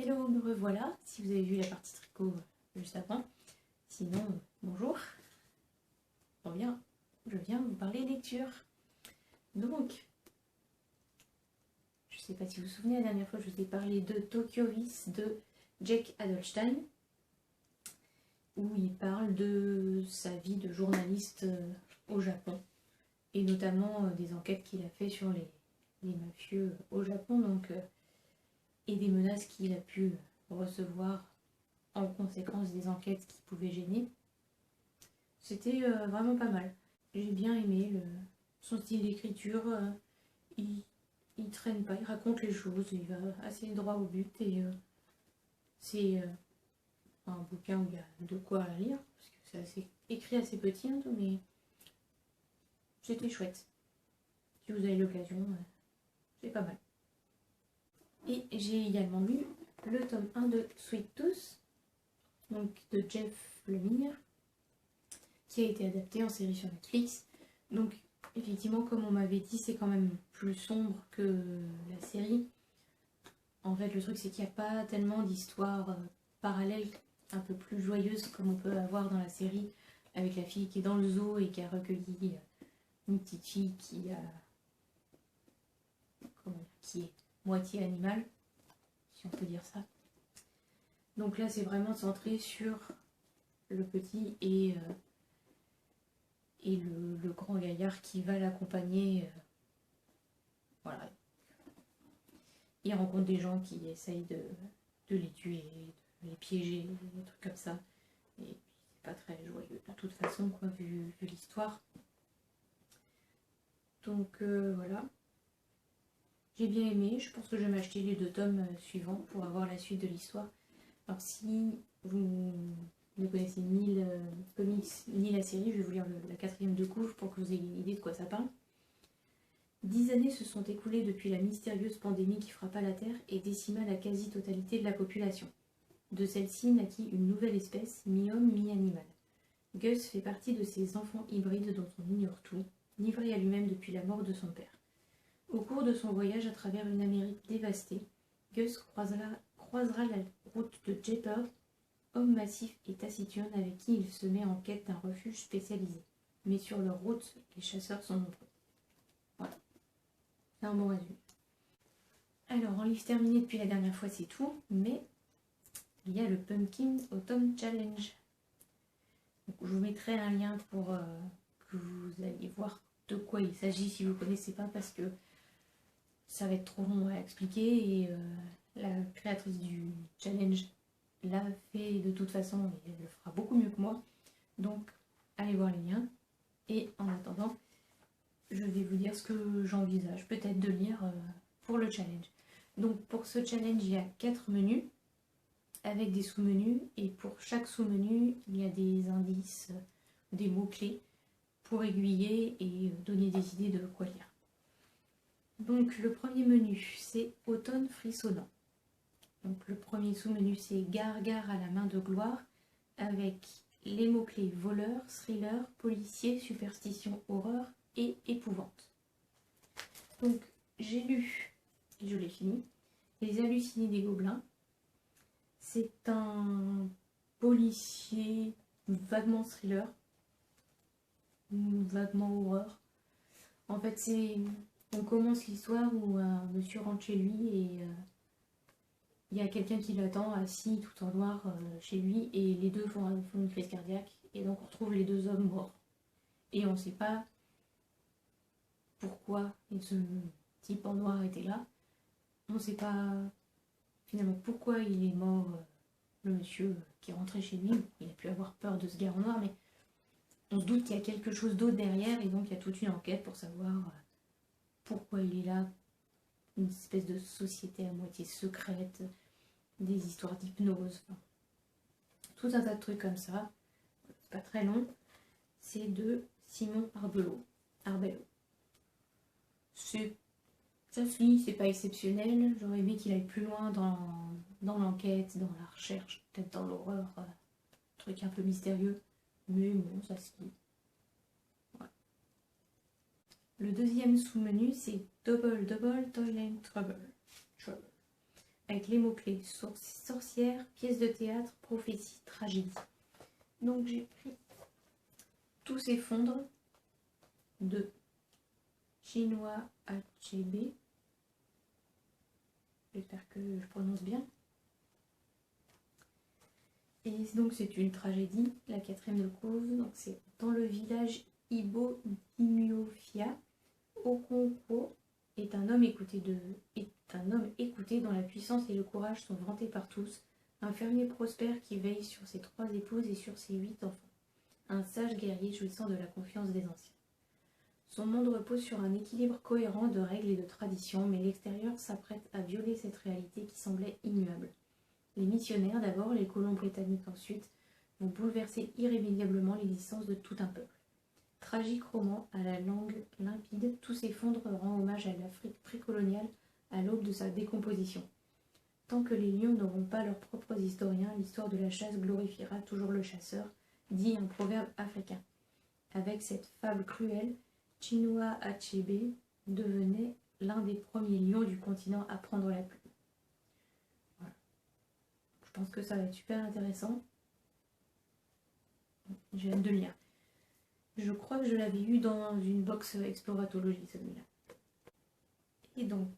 Hello, me revoilà, si vous avez vu la partie tricot juste avant. Sinon, bonjour. Je viens vous parler lecture. Donc, je ne sais pas si vous vous souvenez, la dernière fois je vous ai parlé de Tokyo Vice de Jake Adelstein, où il parle de sa vie de journaliste au Japon, et notamment des enquêtes qu'il a fait sur les mafieux au Japon, donc, et des menaces qu'il a pu recevoir en conséquence des enquêtes qui pouvaient gêner. C'était vraiment pas mal. J'ai bien aimé son style d'écriture. Il traîne pas, il raconte les choses, il va assez droit au but, et c'est un bouquin où il y a de quoi lire, parce que c'est écrit assez petit, hein, mais c'était chouette. Si vous avez l'occasion, c'est pas mal. Et j'ai également lu le tome 1 de Sweet Tooth, donc de Jeff Lemire, qui a été adapté en série sur Netflix. Donc effectivement, comme on m'avait dit, c'est quand même plus sombre que la série. En fait, le truc, c'est qu'il n'y a pas tellement d'histoires parallèles un peu plus joyeuses comme on peut avoir dans la série, avec la fille qui est dans le zoo et qui a recueilli une petite fille qui est moitié animale, si on peut dire ça. Donc là, c'est vraiment centré sur le petit et le grand gaillard qui va l'accompagner. Voilà. Il rencontre des gens qui essayent de les tuer, de les piéger, des trucs comme ça. Et puis c'est pas très joyeux de toute façon, quoi, vu l'histoire. Donc voilà. J'ai bien aimé, je pense que je vais m'acheter les 2 tomes suivants pour avoir la suite de l'histoire. Alors si vous ne connaissez ni le comics ni la série, je vais vous lire la 4e de couve pour que vous ayez une idée de quoi ça parle. 10 années se sont écoulées depuis la mystérieuse pandémie qui frappa la Terre et décima la quasi-totalité de la population. De celle-ci naquit une nouvelle espèce, mi-homme, mi-animal. Gus fait partie de ces enfants hybrides dont on ignore tout, livré à lui-même depuis la mort de son père. Au cours de son voyage à travers une Amérique dévastée, Gus croisera la route de Jepperd, homme massif et taciturne avec qui il se met en quête d'un refuge spécialisé. Mais sur leur route, les chasseurs sont nombreux. Voilà, c'est un bon résumé. Alors, en livre terminé depuis la dernière fois, c'est tout, mais il y a le Pumpkin Autumn Challenge. Donc, je vous mettrai un lien pour que vous alliez voir de quoi il s'agit si vous ne connaissez pas, parce que ça va être trop long à expliquer, et la créatrice du challenge l'a fait de toute façon et elle le fera beaucoup mieux que moi. Donc allez voir les liens. Et en attendant, je vais vous dire ce que j'envisage peut-être de lire pour le challenge. Donc pour ce challenge, il y a 4 menus avec des sous-menus, et pour chaque sous-menu, il y a des indices, des mots-clés pour aiguiller et donner des idées de quoi lire. Donc le premier menu, c'est Automne frissonnant. Donc le premier sous-menu, c'est Gare Gare à la main de gloire, avec les mots-clés voleur, thriller, policier, superstition, horreur et épouvante. Donc j'ai lu, et je l'ai fini, Les hallucinés des gobelins. C'est un policier vaguement thriller, vaguement horreur. En fait, on commence l'histoire où un monsieur rentre chez lui et il y a quelqu'un qui l'attend assis tout en noir chez lui, et les deux font une crise cardiaque, et donc on retrouve les 2 hommes morts. Et on ne sait pas pourquoi ce type en noir était là. On ne sait pas finalement pourquoi il est mort, le monsieur qui est rentré chez lui. Il a pu avoir peur de ce gars en noir, mais on se doute qu'il y a quelque chose d'autre derrière, et donc il y a toute une enquête pour savoir pourquoi il est là. Une espèce de société à moitié secrète, des histoires d'hypnose, enfin, tout un tas de trucs comme ça. C'est pas très long. C'est de Simon Arbelot. Ça se lit, c'est pas exceptionnel. J'aurais aimé qu'il aille plus loin dans l'enquête, dans la recherche, peut-être dans l'horreur, truc un peu mystérieux. Mais bon, ça se lit. Ouais. Le deuxième sous-menu, c'est Double Double Toilet Trouble. avec les mots-clés sorcière, pièce de théâtre, prophétie, tragédie. Donc j'ai pris Tout s'effondre de Chinua Achebe. J'espère que je prononce bien. Et donc c'est une tragédie, la 4e de couve. Donc c'est dans le village Ibo d'Imiofia, Okonkwo est un homme écouté dont la puissance et le courage sont vantés par tous, un fermier prospère qui veille sur ses 3 épouses et sur ses 8 enfants, un sage guerrier jouissant de la confiance des anciens. Son monde repose sur un équilibre cohérent de règles et de traditions, mais l'extérieur s'apprête à violer cette réalité qui semblait immuable. Les missionnaires d'abord, les colons britanniques ensuite, vont bouleverser irrémédiablement l'existence de tout un peuple. Tragique roman à la langue limpide, Tout s'effondre rend hommage à l'Afrique précoloniale à l'aube de sa décomposition. Tant que les lions n'auront pas leurs propres historiens, l'histoire de la chasse glorifiera toujours le chasseur, dit un proverbe africain. Avec cette fable cruelle, Chinua Achebe devenait l'un des premiers lions du continent à prendre la plume. Voilà. Je pense que ça va être super intéressant. J'ai hâte de le lire. Je crois que je l'avais eu dans une box exploratologie, celui-là. Et donc,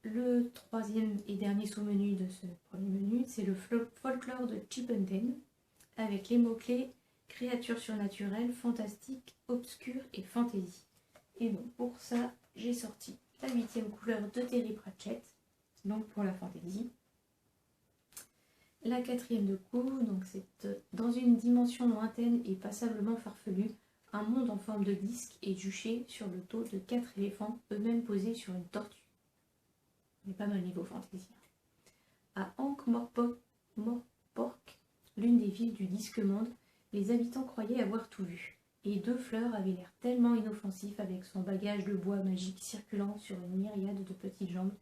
le 3e et dernier sous-menu de ce premier menu, c'est le folklore de Chippenden, avec les mots-clés créatures surnaturelles, fantastiques, obscures et fantaisie. Et donc, pour ça, j'ai sorti la 8e couleur de Terry Pratchett, donc pour la fantaisie. La 4e de couve, donc c'est dans une dimension lointaine et passablement farfelue, un monde en forme de disque est juché sur le dos de 4 éléphants, eux-mêmes posés sur une tortue. On est pas mal niveau fantaisie. À Ankh-Morpork, l'une des villes du disque-monde, les habitants croyaient avoir tout vu. Et 2 fleurs avaient l'air tellement inoffensif avec son bagage de bois magique circulant sur une myriade de petites jambes,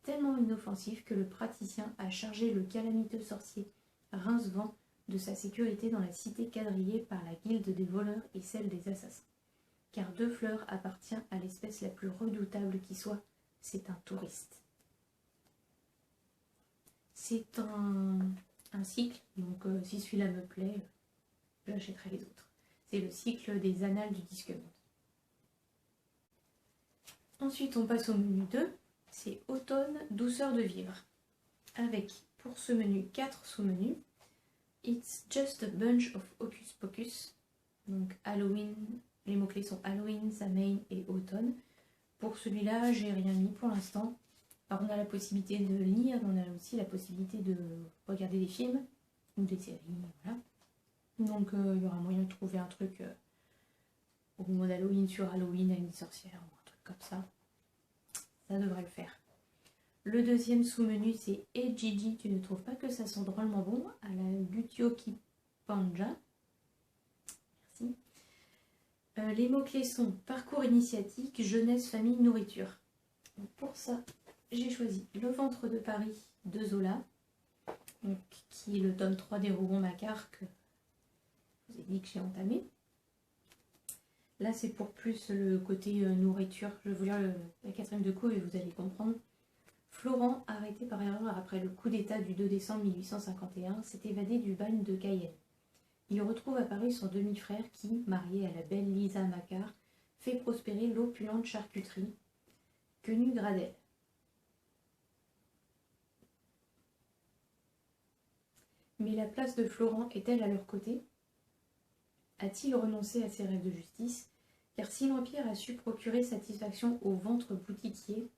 tellement inoffensif que le praticien a chargé le calamiteux sorcier Rincevent de sa sécurité dans la cité quadrillée par la guilde des voleurs et celle des assassins. Car 2 fleurs appartient à l'espèce la plus redoutable qui soit, c'est un touriste. C'est un cycle, donc si celui-là me plaît, j'achèterai les autres. C'est le cycle des annales du disque-monde. Ensuite, on passe au menu 2, c'est automne, douceur de vivre. Avec, pour ce menu, 4 sous-menus. It's just a bunch of hocus pocus. Donc Halloween, les mots-clés sont Halloween, Samhain et automne. Pour celui-là, j'ai rien mis pour l'instant. Alors on a la possibilité de lire, mais on a aussi la possibilité de regarder des films ou des séries, voilà. Donc il y aura moyen de trouver un truc au moment d'Halloween sur Halloween avec des sorcières ou un truc comme ça. Ça devrait le faire. Le deuxième sous-menu, c'est « Et Gigi, tu ne trouves pas que ça sent drôlement bon ?» à la Gutyoki Panja. Merci. Les mots-clés sont « Parcours initiatique, jeunesse, famille, nourriture ». Pour ça, j'ai choisi « Le ventre de Paris » de Zola, donc, qui est le tome 3 des Rougon-Macquart que je vous ai dit que j'ai entamé. Là, c'est pour plus le côté nourriture. Je vais vous lire la 4e de couve et vous allez comprendre. Florent, arrêté par erreur après le coup d'État du 2 décembre 1851, s'est évadé du bagne de Cayenne. Il retrouve à Paris son demi-frère qui, marié à la belle Lisa Macquart, fait prospérer l'opulente charcuterie Quenu Gradel. Mais la place de Florent est-elle à leur côté? A-t-il renoncé à ses rêves de justice? Car si l'Empire a su procurer satisfaction au ventre boutiquier,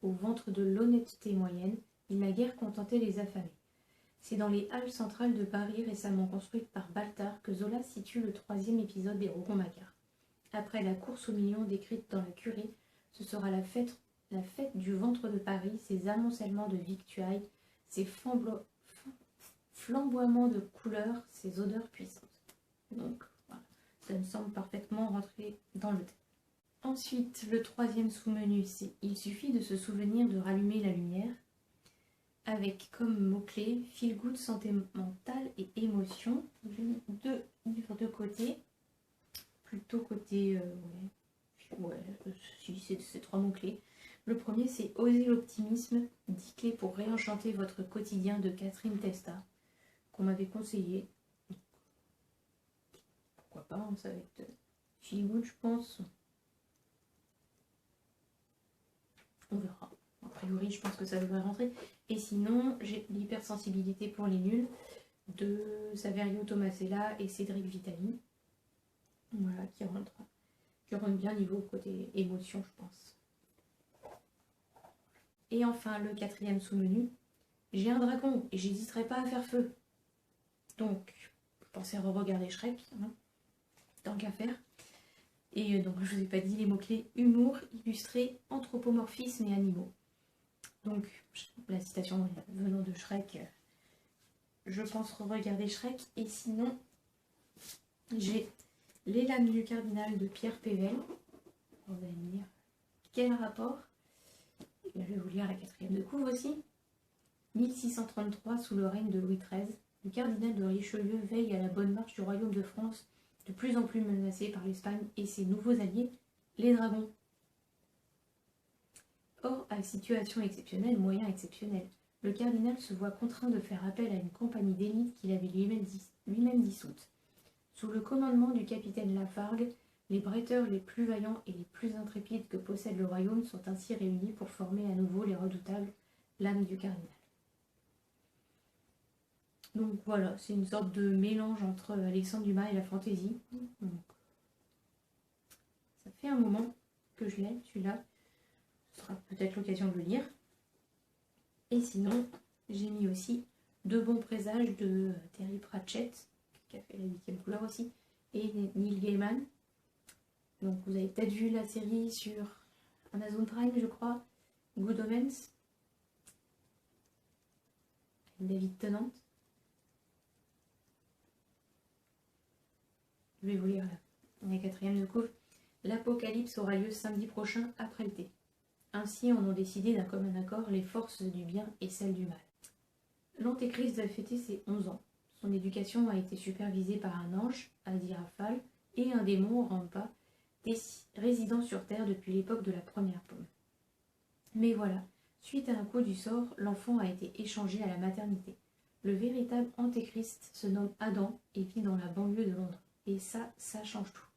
au ventre de l'honnêteté moyenne, il n'a guère contenté les affamés. C'est dans les halles centrales de Paris récemment construites par Baltard que Zola situe le 3e épisode des Rougon-Macquart. Après la course aux millions décrite dans la Curie, ce sera la fête du ventre de Paris, ses amoncellements de victuailles, ses flamboiements de couleurs, ses odeurs puissantes. Donc voilà, ça me semble parfaitement rentrer dans le thème. Ensuite, le 3e sous-menu, c'est « Il suffit de se souvenir de rallumer la lumière » avec comme mots-clés « Feel good, santé mentale et émotion ». Deux livres de côté, plutôt côté... si, c'est 3 mots-clés. Le premier, c'est Oser l'optimisme, 10 clés pour réenchanter votre quotidien de Catherine Testa, qu'on m'avait conseillé. Pourquoi pas, hein, ça va être feel good, je pense. On verra. A priori, je pense que ça devrait rentrer. Et sinon, j'ai l'hypersensibilité pour les nuls de Saverio Tomasella et Cédric Vitali. Voilà, qui rentre bien niveau côté émotion, je pense. Et enfin, le quatrième sous-menu, j'ai un dragon et j'hésiterai pas à faire feu. Donc, je pensais à re-regarder Shrek, hein, tant qu'à faire. Et donc, je vous ai pas dit les mots-clés humour, illustré, anthropomorphisme et animaux. Donc, la citation venant de Shrek, je pense re-regarder Shrek. Et sinon, j'ai Les lames du cardinal de Pierre Pével. On va me dire quel rapport. Et je vais vous lire la quatrième de couvre aussi. 1633, sous le règne de Louis XIII, le cardinal de Richelieu veille à la bonne marche du royaume de France, de plus en plus menacé par l'Espagne et ses nouveaux alliés, les dragons. Or, à situation exceptionnelle, moyen exceptionnel, le cardinal se voit contraint de faire appel à une compagnie d'élite qu'il avait lui-même dissoute. Sous le commandement du capitaine Lafargue, les bretteurs les plus vaillants et les plus intrépides que possède le royaume sont ainsi réunis pour former à nouveau les redoutables lames du cardinal. Donc voilà, c'est une sorte de mélange entre Alexandre Dumas et la fantaisie. Donc, ça fait un moment que je l'ai, celui-là. Ce sera peut-être l'occasion de le lire. Et sinon, j'ai mis aussi De bons présages de Terry Pratchett, qui a fait la 8e couleur aussi, et Neil Gaiman. Donc vous avez peut-être vu la série sur Amazon Prime, je crois, Good Omens, David Tennant. Je vais vous lire la 4e de couve. L'apocalypse aura lieu samedi prochain après le thé. Ainsi en ont décidé d'un commun accord les forces du bien et celles du mal. L'Antéchrist va fêter ses 11 ans. Son éducation a été supervisée par un ange, Aziraphale, et un démon, Rampa, résidant sur Terre depuis l'époque de la première pomme. Mais voilà, suite à un coup du sort, l'enfant a été échangé à la maternité. Le véritable Antéchrist se nomme Adam et vit dans la banlieue de Londres. Et ça change tout.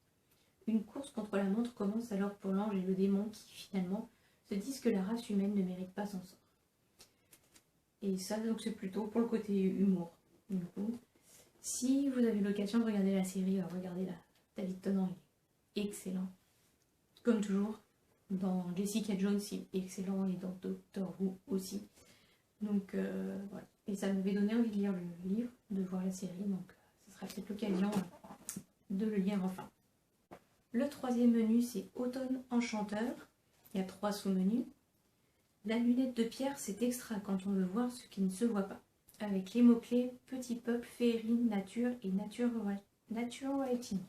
Une course contre la montre commence alors pour l'ange et le démon qui, finalement, se disent que la race humaine ne mérite pas son sort. Et ça, donc, c'est plutôt pour le côté humour. Du coup, si vous avez l'occasion de regarder la série, regardez-la. David Tennant, il est excellent. Comme toujours, dans Jessica Jones, il est excellent et dans Doctor Who aussi. Donc, voilà. Et ça m'avait donné envie de lire le livre, de voir la série, donc ce sera peut-être l'occasion de le lire enfin. Le 3e menu, c'est Automne enchanteur. Il y a 3 sous-menus. La lunette de pierre, c'est extra quand on veut voir ce qui ne se voit pas. Avec les mots-clés petit peuple, féerie, nature et nature writing.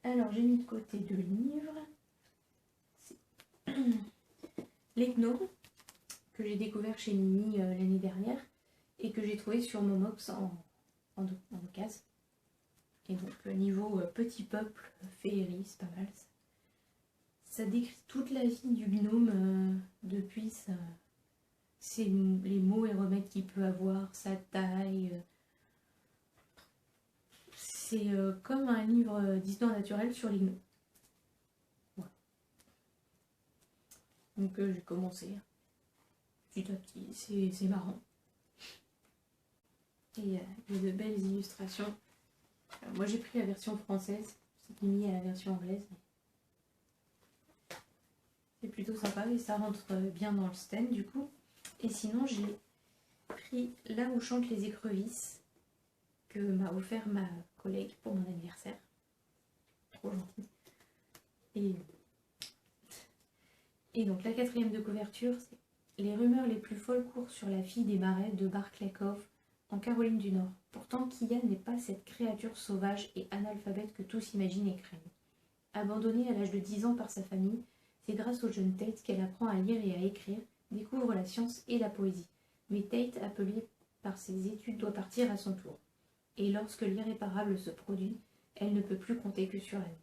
Alors, j'ai mis de côté 2 livres. Les gnomes, que j'ai découvert chez Mimi l'année dernière et que j'ai trouvé sur Momox en occasion. Et donc, niveau petit peuple, féerie, c'est pas mal ça. Ça décrit toute la vie du gnome depuis les mots et remèdes qu'il peut avoir, sa taille. C'est comme un livre d'histoire naturelle sur les gnomes. Voilà. Donc j'ai commencé petit à petit, c'est marrant. Et il y a de belles illustrations. Alors, moi j'ai pris la version française, c'est mis à la version anglaise. C'est plutôt sympa et ça rentre bien dans le stand du coup. Et sinon j'ai pris Là où chantent les écrevisses que m'a offert ma collègue pour mon anniversaire. Trop gentil. Et donc la 4e de couverture, c'est Les rumeurs les plus folles courent sur la fille des marais de Barclay Cove en Caroline du Nord. Pourtant Kia n'est pas cette créature sauvage et analphabète que tous imaginent et craignent. Abandonnée à l'âge de 10 ans par sa famille, c'est grâce au jeune Tate qu'elle apprend à lire et à écrire, découvre la science et la poésie. Mais Tate, appelée par ses études, doit partir à son tour. Et lorsque l'irréparable se produit, elle ne peut plus compter que sur elle.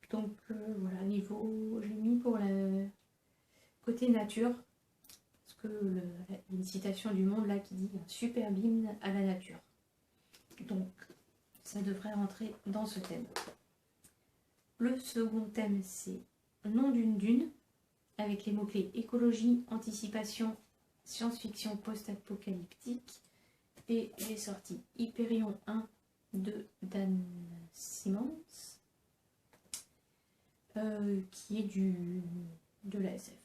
Donc voilà, niveau, j'ai mis pour le côté nature, parce que une citation du Monde là qui dit un superbe hymne à la nature. Donc ça devrait rentrer dans ce thème. Le second thème, c'est nom d'une dune, avec les mots-clés écologie, anticipation, science-fiction post-apocalyptique. Et j'ai sorti Hyperion 1 de Dan Simmons, qui est de la SF.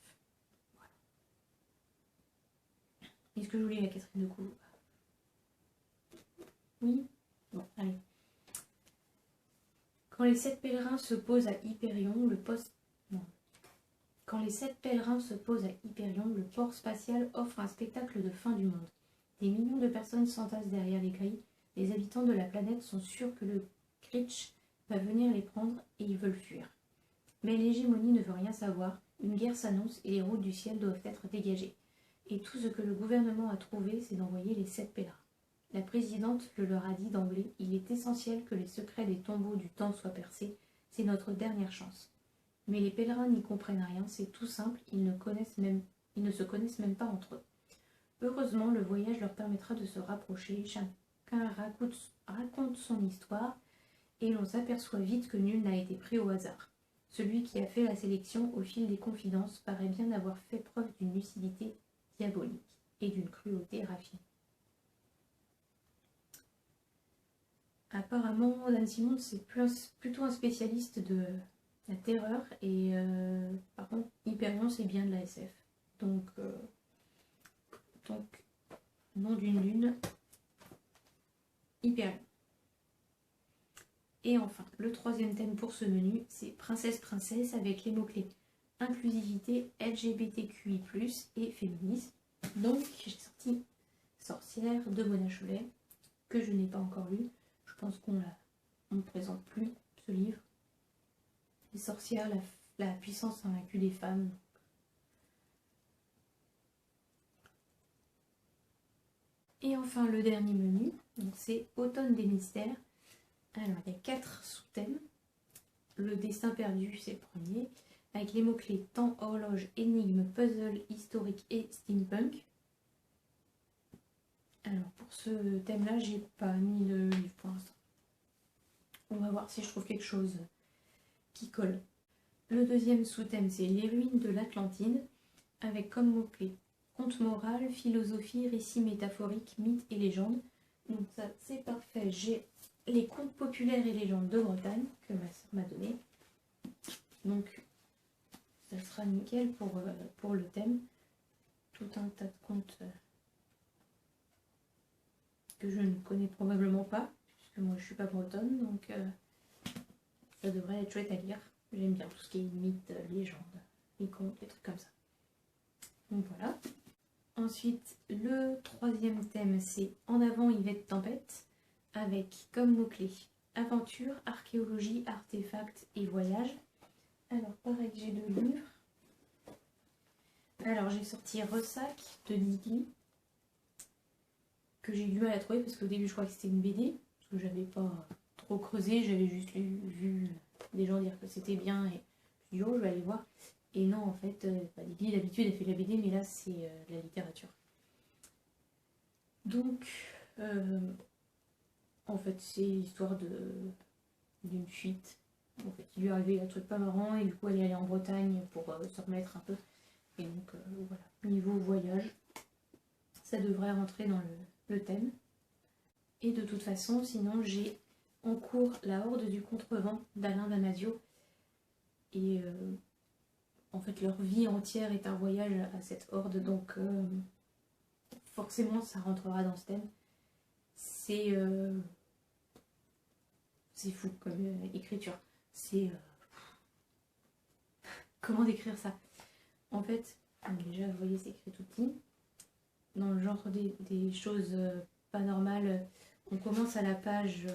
Voilà. Est-ce que je vous lis la quatrième de couve? Oui? Bon, allez. Quand les 7 pèlerins se posent à Hyperion, Quand les 7 pèlerins se posent à Hyperion, le port spatial offre un spectacle de fin du monde. Des millions de personnes s'entassent derrière les grilles. Les habitants de la planète sont sûrs que le Krich va venir les prendre et ils veulent fuir. Mais l'hégémonie ne veut rien savoir. Une guerre s'annonce et les routes du ciel doivent être dégagées. Et tout ce que le gouvernement a trouvé, c'est d'envoyer les 7 pèlerins. La présidente le leur a dit d'emblée, il est essentiel que les secrets des tombeaux du temps soient percés. C'est notre dernière chance. Mais les pèlerins n'y comprennent rien, c'est tout simple, ils ne se connaissent même pas entre eux. Heureusement, le voyage leur permettra de se rapprocher, chacun raconte son histoire, et l'on s'aperçoit vite que nul n'a été pris au hasard. Celui qui a fait la sélection au fil des confidences paraît bien avoir fait preuve d'une lucidité diabolique et d'une cruauté raffinée. Apparemment, Dan Simmons, c'est plutôt un spécialiste de la terreur, et par contre, Hyperion, c'est bien de la SF. Donc nom d'une dune, Hyperion. Et enfin, le troisième thème pour ce menu, c'est princesse avec les mots-clés inclusivité, LGBTQI+, et féminisme. Donc, j'ai sorti Sorcière de Mona Chollet, que je n'ai pas encore lu. Je pense qu'on ne présente plus ce livre. Les sorcières, la puissance invaincue des femmes. Et enfin, le dernier menu, c'est Automne des mystères. Alors, il y a 4 sous-thèmes. Le destin perdu, c'est le premier, avec les mots-clés temps, horloge, énigme, puzzle, historique et steampunk. Alors, pour ce thème-là, j'ai pas mis le livre pour l'instant. On va voir si je trouve quelque chose qui colle. Le deuxième sous-thème, c'est les ruines de l'Atlantide, avec comme mots-clés conte moral, philosophie, récit métaphorique, mythes et légendes. Donc ça, c'est parfait. J'ai les contes populaires et légendes de Bretagne, que ma soeur m'a donné. Donc, ça sera nickel pour le thème. Tout un tas de contes que je ne connais probablement pas, puisque moi je suis pas bretonne, donc ça devrait être chouette à lire. J'aime bien tout ce qui est mythes, légendes, les contes, des trucs comme ça. Donc voilà. Ensuite, le troisième thème, c'est En avant Yvette Tempête, avec comme mots-clés aventure, archéologie, artefacts et voyage. Alors, pareil, j'ai 2 livres. Alors, j'ai sorti Ressac de Didi, que j'ai eu du mal à trouver parce qu'au début, je crois que c'était une BD, parce que j'avais pas trop creusé, j'avais juste vu des gens dire que c'était bien, et je me suis dit, oh, je vais aller voir. Et non, en fait, Didi, d'habitude, elle fait de la BD, mais là, c'est de la littérature. Donc, en fait, c'est l'histoire d'une fuite. En fait, il lui arrivait un truc pas marrant, et du coup, elle est allée en Bretagne pour se remettre un peu. Et donc, voilà, niveau voyage, ça devrait rentrer dans le thème. Et de toute façon, sinon, j'ai en cours La Horde du Contrevent d'Alain Damasio. Et en fait, leur vie entière est un voyage à cette horde, donc forcément, ça rentrera dans ce thème. C'est fou comme écriture. C'est... comment décrire ça? En fait, déjà, vous voyez, c'est écrit tout petit. Dans le genre des choses pas normales, on commence à la page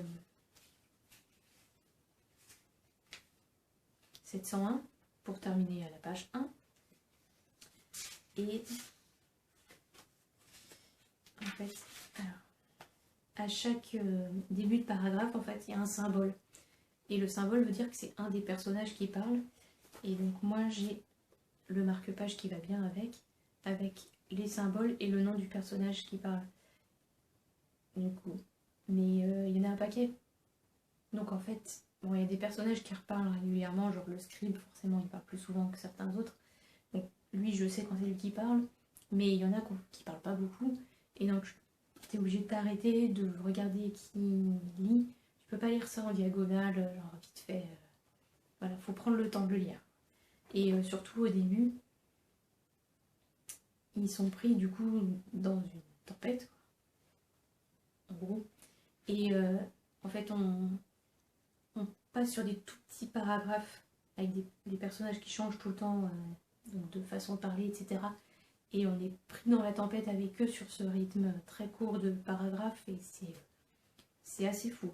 701 pour terminer à la page 1. Et en fait, alors, à chaque début de paragraphe, en fait, il y a un symbole. Et le symbole veut dire que c'est un des personnages qui parle. Et donc moi j'ai le marque-page qui va bien avec les symboles et le nom du personnage qui parle. Du coup. Mais il y en a un paquet. Donc en fait, bon, il y a des personnages qui reparlent régulièrement, genre le scribe, forcément il parle plus souvent que certains autres. Donc lui, je sais quand c'est lui qui parle, mais il y en a qui parlent pas beaucoup. Et donc t'es obligé de t'arrêter, de regarder qui lit. Tu peux pas lire ça en diagonale, genre vite fait. Voilà, faut prendre le temps de le lire. Et surtout au début, ils sont pris du coup dans une tempête, quoi, en gros. Et en fait, on passe sur des tout petits paragraphes avec des personnages qui changent tout le temps, donc de façon de parler, etc. Et on est pris dans la tempête avec eux sur ce rythme très court de paragraphes et c'est assez fou.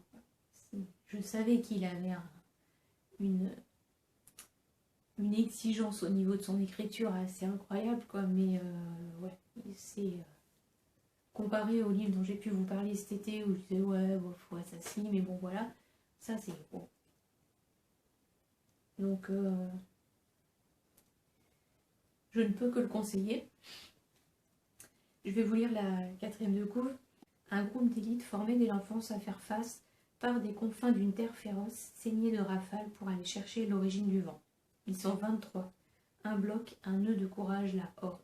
Je savais qu'il avait une exigence au niveau de son écriture assez incroyable, quoi, mais ouais, c'est comparé au livre dont j'ai pu vous parler cet été où je disais ouais, ça se lit, mais bon voilà, ça c'est bon. Donc je ne peux que le conseiller. Je vais vous lire la quatrième de couve. Un groupe d'élite formé dès l'enfance à faire face part des confins d'une terre féroce, saignée de rafales pour aller chercher l'origine du vent. Ils sont 23. Un bloc, un nœud de courage, la horde.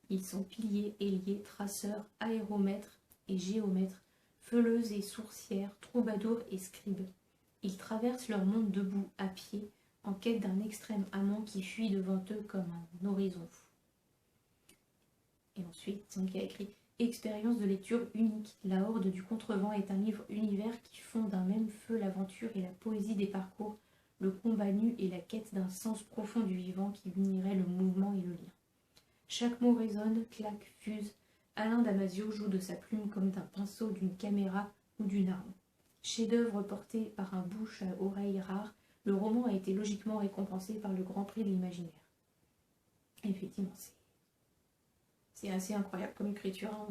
Ils sont piliers, ailiers, traceurs, aéromètres et géomètres, feuleuses et sourcières, troubadours et scribes. Ils traversent leur monde debout, à pied, en quête d'un extrême amant qui fuit devant eux comme un horizon fou. Et ensuite, donc il y a écrit « Expérience de lecture unique. La Horde du Contrevent est un livre univers qui fond d'un même feu l'aventure et la poésie des parcours, le combat nu et la quête d'un sens profond du vivant qui unirait le mouvement et le lien. Chaque mot résonne, claque, fuse. Alain Damasio joue de sa plume comme d'un pinceau, d'une caméra ou d'une arme. Chef-d'œuvre porté par un bouche à oreille rare, le roman a été logiquement récompensé par le Grand Prix de l'imaginaire. » Effectivement, c'est assez incroyable comme écriture, hein.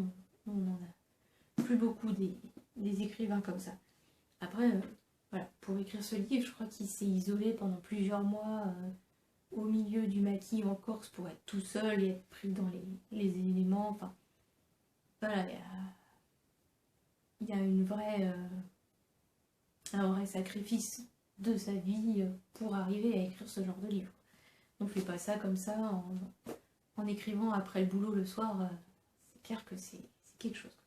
On n'en a plus beaucoup des écrivains comme ça. Après, voilà, pour écrire ce livre, je crois qu'il s'est isolé pendant plusieurs mois au milieu du maquis en Corse pour être tout seul et être pris dans les éléments. Enfin, voilà, il y a un vrai sacrifice de sa vie pour arriver à écrire ce genre de livre. On ne fait pas ça comme ça en écrivant après le boulot le soir. C'est clair que c'est quelque chose.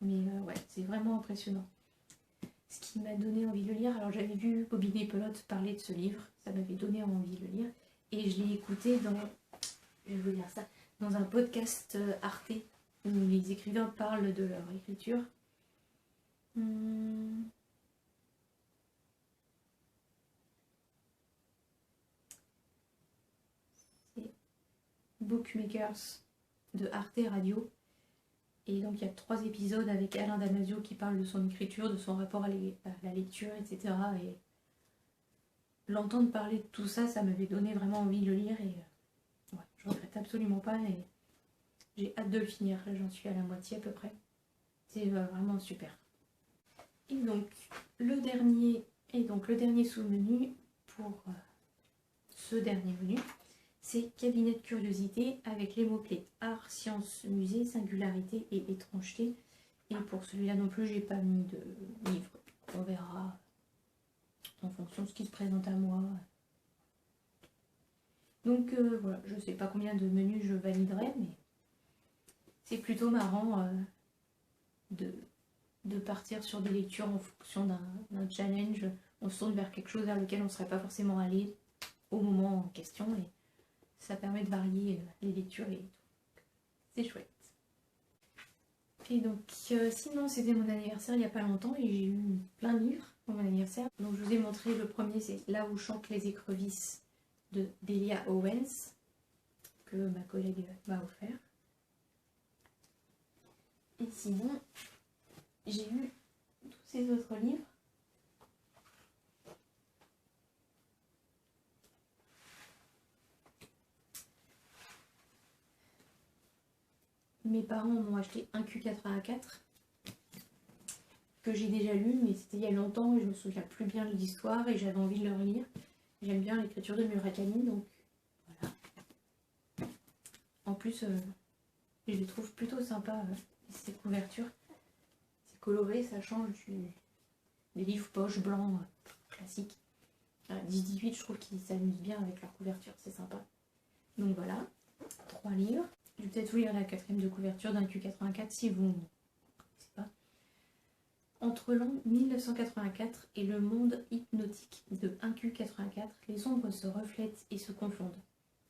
Mais ouais, c'est vraiment impressionnant. Ce qui m'a donné envie de le lire, alors j'avais vu Bobine et Pelote parler de ce livre, ça m'avait donné envie de le lire, et je l'ai écouté je vais vous dire ça, dans un podcast Arte, où les écrivains parlent de leur écriture. C'est Bookmakers de Arte Radio. Et donc il y a 3 épisodes avec Alain Damasio qui parle de son écriture, de son rapport à la lecture, etc. Et l'entendre parler de tout ça, ça m'avait donné vraiment envie de le lire. Et ouais, je regrette absolument pas. Et j'ai hâte de le finir. Là, j'en suis à la moitié à peu près. C'est vraiment super. Et donc le dernier sous-menu pour ce dernier menu, c'est cabinet de curiosité avec les mots-clés art, science, musée, singularité et étrangeté. Et pour celui-là non plus, j'ai pas mis de livre. On verra en fonction de ce qui se présente à moi. Donc voilà, je sais pas combien de menus je validerai, mais c'est plutôt marrant de partir sur des lectures en fonction d'un challenge. On se tourne vers quelque chose vers lequel on ne serait pas forcément allé au moment en question. Et ça permet de varier les lectures et tout. C'est chouette. Et donc, sinon, c'était mon anniversaire il n'y a pas longtemps et j'ai eu plein de livres pour mon anniversaire. Donc, je vous ai montré le premier, c'est Là où chantent les écrevisses de Delia Owens, que ma collègue m'a offert. Et sinon, j'ai eu tous ces autres livres. Mes parents m'ont acheté un Q84 que j'ai déjà lu, mais c'était il y a longtemps et je me souviens plus bien de l'histoire et j'avais envie de le relire. J'aime bien l'écriture de Murakami, donc voilà. En plus, je les trouve plutôt sympas, ces couvertures. C'est coloré, ça change des livres poche blancs classiques. 10-18, je trouve qu'ils s'amusent bien avec leur couverture, c'est sympa. Donc voilà, 3 livres. Je vais peut-être vous lire la 4e de couverture d'un Q84 si vous ne connaissez pas. Entre l'an 1984 et le monde hypnotique de 1Q84, les ombres se reflètent et se confondent.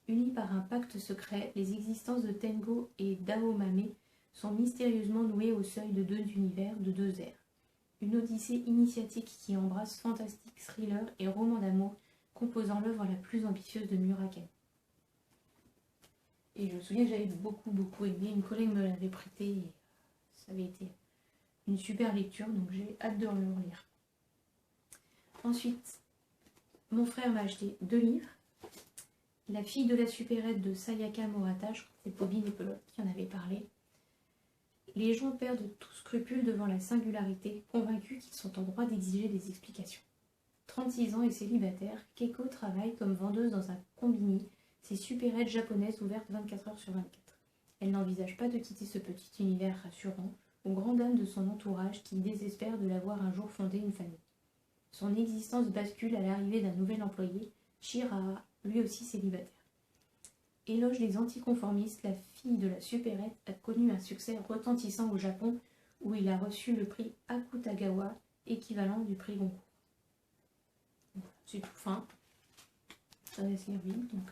Unis par un pacte secret, les existences de Tengo et d'Aomame sont mystérieusement nouées au seuil de 2 univers, de 2 ères. Une odyssée initiatique qui embrasse fantastique, thriller et roman d'amour, composant l'œuvre la plus ambitieuse de Murakami. Et je me souviens que j'avais beaucoup aimé, une collègue me l'avait prêté et ça avait été une super lecture, donc j'ai hâte de le relire. Ensuite, mon frère m'a acheté 2 livres. La fille de la supérette de Sayaka Murata, je crois que c'est Bobby Nepelote qui en avait parlé. Les gens perdent tout scrupule devant la singularité, convaincus qu'ils sont en droit d'exiger des explications. 36 ans et célibataire, Keiko travaille comme vendeuse dans un combini, ces supérettes japonaises ouvertes 24 heures sur 24. Elle n'envisage pas de quitter ce petit univers rassurant, aux grandes dames de son entourage qui désespèrent de la voir un jour fonder une famille. Son existence bascule à l'arrivée d'un nouvel employé, Shira, lui aussi célibataire. Éloge des anticonformistes, la fille de la supérette a connu un succès retentissant au Japon où il a reçu le prix Akutagawa, équivalent du prix Goncourt. C'est tout fin. Ça va se lire vite, donc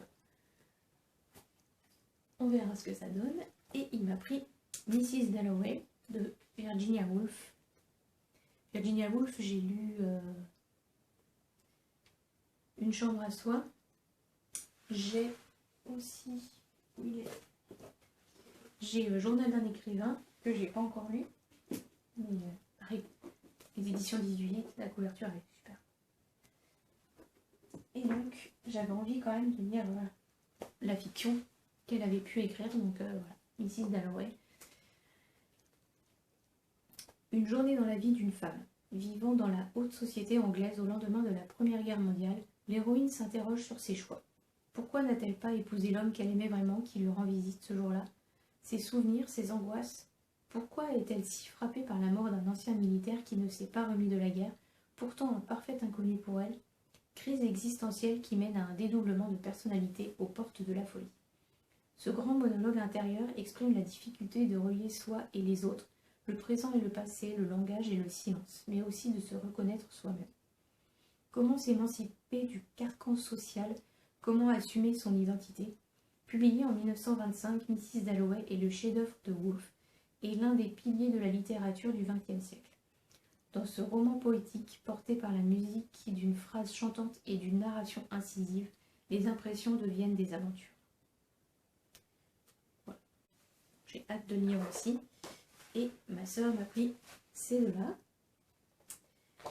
on verra ce que ça donne. Et il m'a pris Mrs. Dalloway de Virginia Woolf. Virginia Woolf, j'ai lu Une chambre à soi. J'ai aussi... J'ai Journal d'un écrivain, que j'ai pas encore lu. Mais pareil, les éditions 18, la couverture est super. Et donc, j'avais envie quand même de lire la fiction qu'elle avait pu écrire. Donc voilà, Mrs. Dalloway. Une journée dans la vie d'une femme. Vivant dans la haute société anglaise au lendemain de la Première Guerre mondiale, l'héroïne s'interroge sur ses choix. Pourquoi n'a-t-elle pas épousé l'homme qu'elle aimait vraiment qui lui rend visite ce jour-là? Ses souvenirs, ses angoisses. Pourquoi est-elle si frappée par la mort d'un ancien militaire qui ne s'est pas remis de la guerre, pourtant un parfait inconnu pour elle? Crise existentielle qui mène à un dédoublement de personnalité aux portes de la folie. Ce grand monologue intérieur exprime la difficulté de relier soi et les autres, le présent et le passé, le langage et le silence, mais aussi de se reconnaître soi-même. Comment s'émanciper du carcan social? Comment assumer son identité? Publié en 1925, Mrs. Dalloway est le chef-d'œuvre de Woolf et l'un des piliers de la littérature du XXe siècle. Dans ce roman poétique, porté par la musique d'une phrase chantante et d'une narration incisive, les impressions deviennent des aventures. Voilà. J'ai hâte de lire aussi. Et ma sœur m'a pris ces deux-là.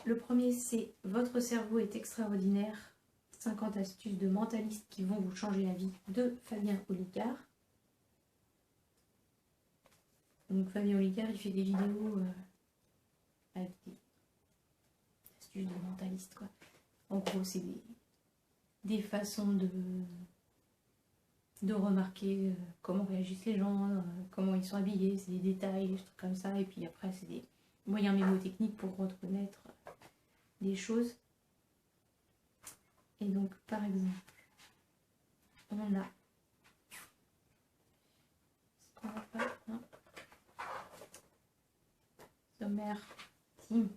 Le premier, c'est Votre cerveau est extraordinaire. 50 astuces de mentalistes qui vont vous changer la vie de Fabien Olicard. Donc Fabien Olicard, il fait des vidéos avec des astuces de mentalistes, quoi. En gros, c'est des façons de remarquer comment réagissent les gens, comment ils sont habillés, c'est des détails, des trucs comme ça. Et puis après, c'est des moyens mémotechniques pour reconnaître des choses. Et donc, par exemple, on a... Ça va pas, non. Sommaire, Tim.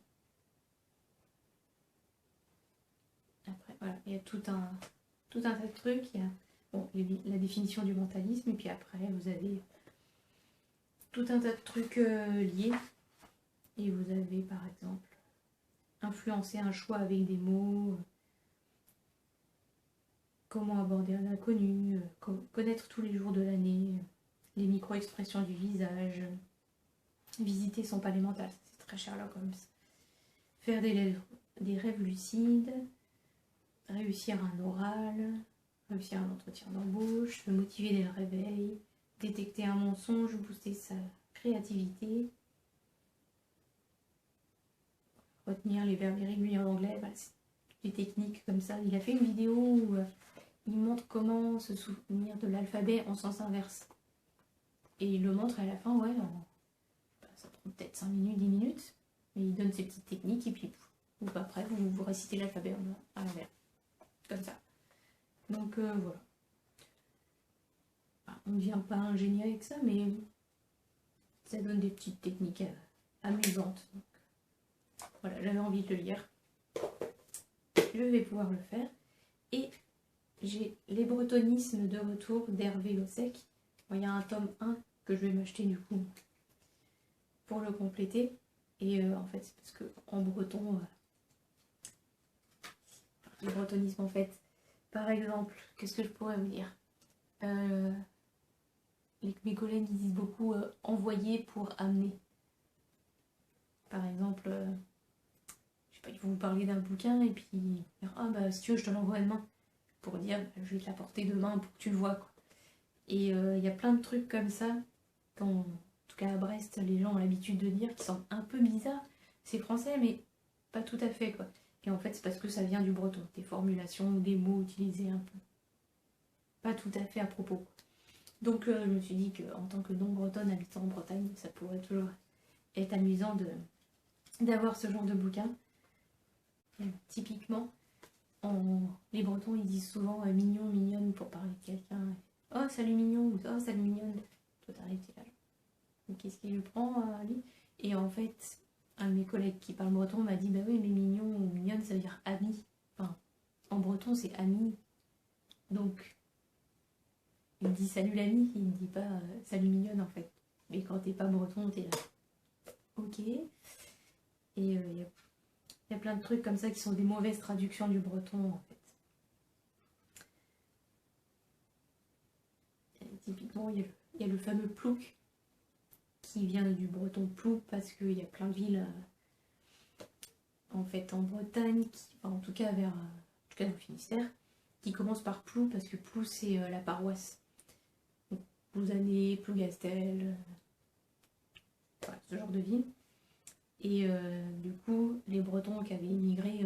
Après, voilà, il y a tout un tas de trucs. Il y a bon, la définition du mentalisme, et puis après, vous avez tout un tas de trucs liés. Et vous avez, par exemple, influencer un choix avec des mots... Comment aborder un inconnu, connaître tous les jours de l'année, les micro-expressions du visage, visiter son palais mental, c'est très Sherlock Holmes, faire des rêves lucides, réussir un oral, réussir un entretien d'embauche, se motiver dès le réveil, détecter un mensonge, booster sa créativité, retenir les verbes irréguliers en anglais, voilà, c'est des techniques comme ça. Il a fait une vidéo où il montre comment se souvenir de l'alphabet en sens inverse. Et il le montre à la fin, ouais, ça prend peut-être 5 minutes, 10 minutes, mais il donne ses petites techniques et puis après vous récitez l'alphabet à l'envers. Comme ça. Donc voilà. On ne devient pas ingénieux avec ça, mais ça donne des petites techniques amusantes. Donc, voilà, j'avais envie de le lire. Je vais pouvoir le faire. Et j'ai les bretonismes de retour d'Hervé Lossec. Il y a un tome 1 que je vais m'acheter du coup pour le compléter. Et en fait, c'est parce que en breton, les bretonismes en fait, par exemple, qu'est-ce que je pourrais vous dire, mes collègues ils disent beaucoup envoyer pour amener. Par exemple, je sais pas, ils vont vous parler d'un bouquin et puis dire ah bah si tu veux je te l'envoie demain. Pour dire bah, je vais te l'apporter demain pour que tu le vois quoi. Et il y a plein de trucs comme ça, en tout cas à Brest, les gens ont l'habitude de dire, qui sont un peu bizarres. C'est français mais pas tout à fait quoi. Et en fait c'est parce que ça vient du breton, des formulations, des mots utilisés un peu pas tout à fait à propos quoi. Donc je me suis dit qu'en tant que non-bretonne habitant en Bretagne, ça pourrait toujours être amusant d'avoir ce genre de bouquin. Typiquement, les Bretons ils disent souvent mignon, mignonne pour parler de quelqu'un. Oh salut mignon ou oh salut mignonne. Toi t'arrives, t'es là. Qu'est-ce qu'il lui prend lui? Et en fait, un de mes collègues qui parle breton m'a dit bah oui mais mignon ou mignonne ça veut dire ami. Enfin, en breton c'est ami. Donc il dit salut l'ami, il ne dit pas salut mignonne en fait. Mais quand t'es pas breton, t'es là. Ok. Et il y a plein de trucs comme ça qui sont des mauvaises traductions du breton en fait. Et typiquement, il y a le fameux plouc qui vient du breton plouc parce qu'il y a plein de villes en fait en Bretagne, en tout cas dans le Finistère, qui commencent par Plou parce que Plou c'est la paroisse. Plouzané, Plougastel, voilà, ce genre de ville. Et du coup, les Bretons qui avaient immigré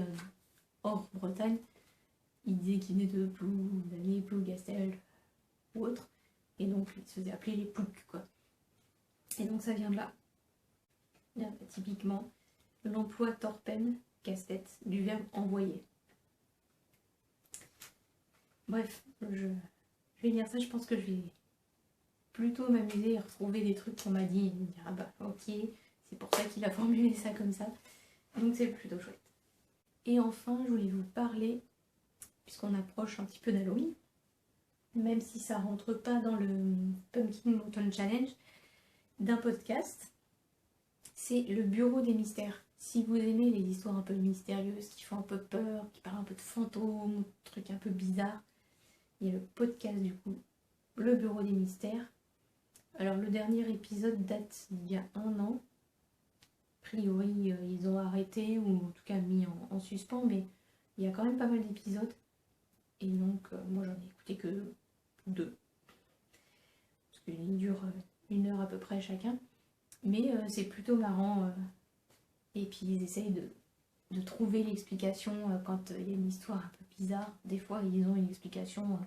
hors Bretagne, ils disaient qu'ils venaient de Plouzané, Plougastel ou autre. Et donc, ils se faisaient appeler les Ploucs, quoi. Et donc, ça vient de là. Typiquement, l'emploi torpen, casse-tête, du verbe envoyer. Bref, je vais lire ça, je pense que je vais plutôt m'amuser et retrouver des trucs qu'on m'a dit et me dire ah bah ok, c'est pour ça qu'il a formulé ça comme ça. Donc c'est plutôt chouette. Et enfin, je voulais vous parler, puisqu'on approche un petit peu d'Halloween, même si ça rentre pas dans le Pumpkin Autumn Challenge, d'un podcast. C'est le Bureau des Mystères. Si vous aimez les histoires un peu mystérieuses, qui font un peu peur, qui parlent un peu de fantômes, trucs un peu bizarres, il y a le podcast du coup, le Bureau des Mystères. Alors le dernier épisode date d'il y a 1 an. A priori ils ont arrêté ou en tout cas mis en suspens, mais il y a quand même pas mal d'épisodes. Et donc moi j'en ai écouté que 2. Parce qu'ils durent 1 heure à peu près chacun. Mais c'est plutôt marrant. Et puis ils essayent de trouver l'explication quand il y a une histoire un peu bizarre. Des fois ils ont une explication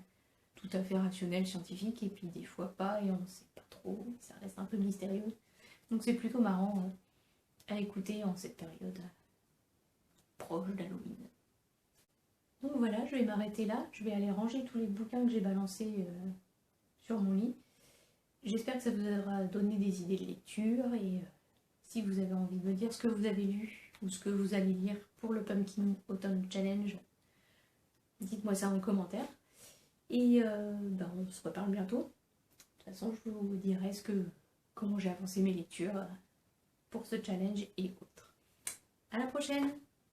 tout à fait rationnelle, scientifique, et puis des fois pas, et on ne sait pas trop, ça reste un peu mystérieux. Donc c'est plutôt marrant à écouter en cette période proche d'Halloween. Donc voilà, je vais m'arrêter là, je vais aller ranger tous les bouquins que j'ai balancés sur mon lit. J'espère que ça vous aura donné des idées de lecture, et si vous avez envie de me dire ce que vous avez lu, ou ce que vous allez lire pour le Pumpkin Autumn Challenge, dites-moi ça en commentaire. Et on se reparle bientôt. De toute façon, je vous dirai comment j'ai avancé mes lectures pour ce challenge et autres. À la prochaine!